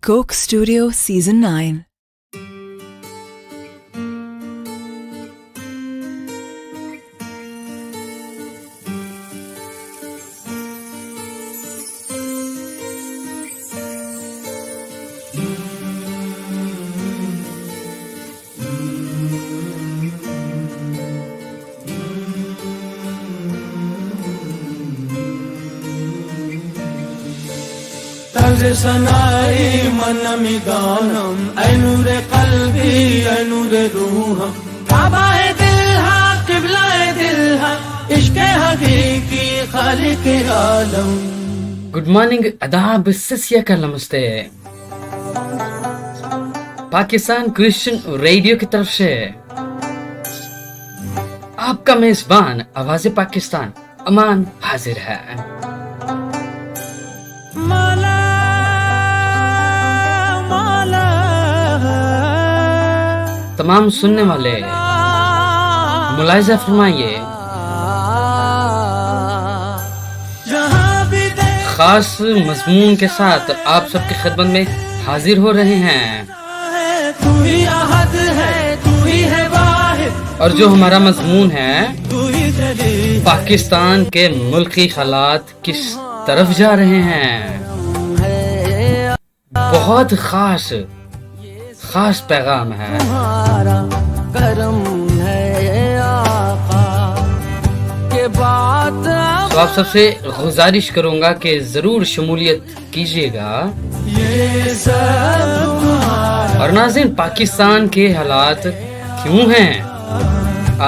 Coke Studio Season 9. طرز سنائی منمی گانم اے نور قلبی اے نور روحم کعبہ دل ہاں قبلہ دل ہاں عشق حقیقی خالق عالم. گڈ مارننگ، آداب، سسیاکال، نمستے. پاکستان کرسچن ریڈیو کی طرف سے آپ کا میزبان آواز پاکستان امان حاضر ہے. تمام سننے والے ملاحظہ فرمائیے، خاص مضمون کے ساتھ آپ سب کی خدمت میں حاضر ہو رہے ہیں. اور جو ہمارا مضمون ہے، پاکستان کے ملکی حالات کس طرف جا رہے ہیں، بہت خاص پیغام ہے. تو آپ سب سے گزارش کروں گا کہ ضرور شمولیت کیجیے گا. اور ناظرین، پاکستان کے حالات کیوں ہیں،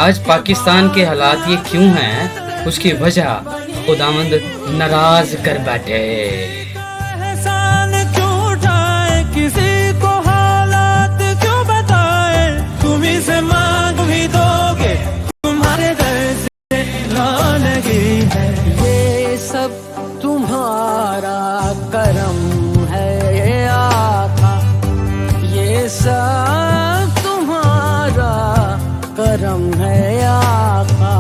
آج پاکستان کے حالات یہ کیوں ہیں، اس کی وجہ خداوند ناراض کر بیٹھے. تمہارا کرم ہے آقا، یہ سب تمہارا کرم ہے آقا.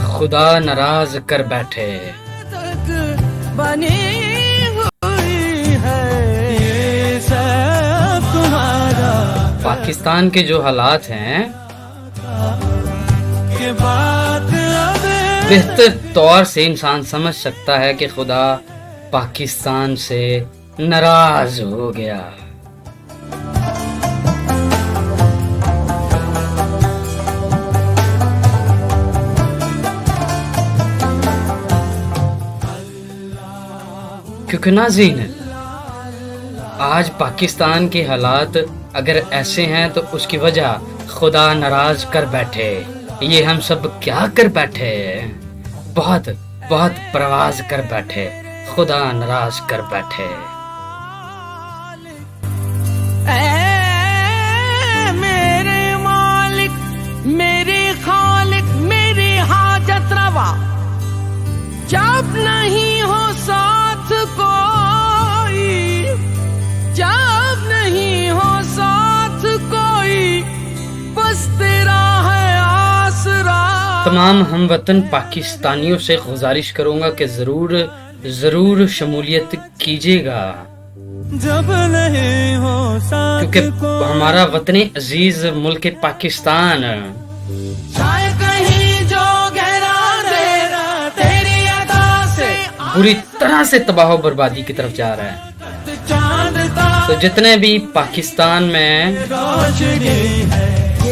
خدا ناراض کر بیٹھے. بنی ہوئی ہے یہ سب تمہارا. پاکستان کے جو حالات ہیں، بہتر طور سے انسان سمجھ سکتا ہے کہ خدا پاکستان سے ناراض ہو گیا. کیونکہ ناظرین، آج پاکستان کے حالات اگر ایسے ہیں تو اس کی وجہ خدا ناراض کر بیٹھے. یہ ہم سب کیا کر بیٹھے، بہت پرواز کر بیٹھے، خدا ناراض کر بیٹھے. اے میرے مالک، میرے خالق، میری حاجت روا، جب نہیں ہو ساتھ کوئی، جب نہیں ہو ساتھ کوئی، بس تیرا ہے آسرا. تمام ہم وطن پاکستانیوں سے گزارش کروں گا کہ ضرور شمولیت کیجیے گا، جب نہیں ہو ساتھ کیونکہ ہمارا وطن عزیز ملک پاکستان بری طرح سے تباہ و بربادی کی طرف جا رہا ہے. تو جتنے بھی پاکستان میں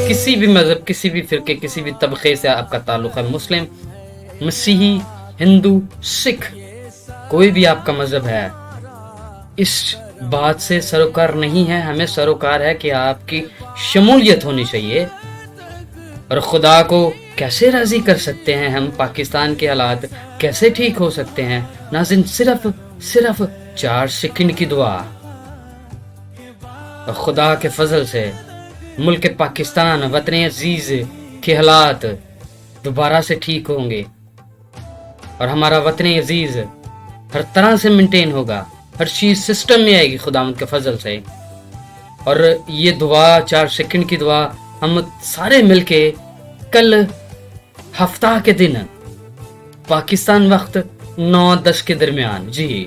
کسی بھی مذہب، کسی بھی فرقے، کسی بھی طبقے سے آپ کا تعلق ہے، مسلم، مسیحی، ہندو، سکھ، کوئی بھی آپ کا مذہب ہے، اس بات سے سروکار نہیں ہے. ہمیں سروکار ہے کہ آپ کی شمولیت ہونی چاہیے. اور خدا کو کیسے راضی کر سکتے ہیں ہم، پاکستان کے حالات کیسے ٹھیک ہو سکتے ہیں. ناظرین، صرف 4 سیکنڈ کی دعا، اور خدا کے فضل سے ملک پاکستان، وطن عزیز کے حالات دوبارہ سے ٹھیک ہوں گے، اور ہمارا وطن عزیز ہر طرح سے مینٹین ہوگا، ہر چیز سسٹم میں آئے گی خداوند کے فضل سے. اور یہ دعا، 4 سیکنڈ کی دعا، ہم سارے مل کے کل ہفتہ کے دن پاکستان وقت 9-10 کے درمیان، جی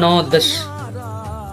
9-10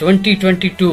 2022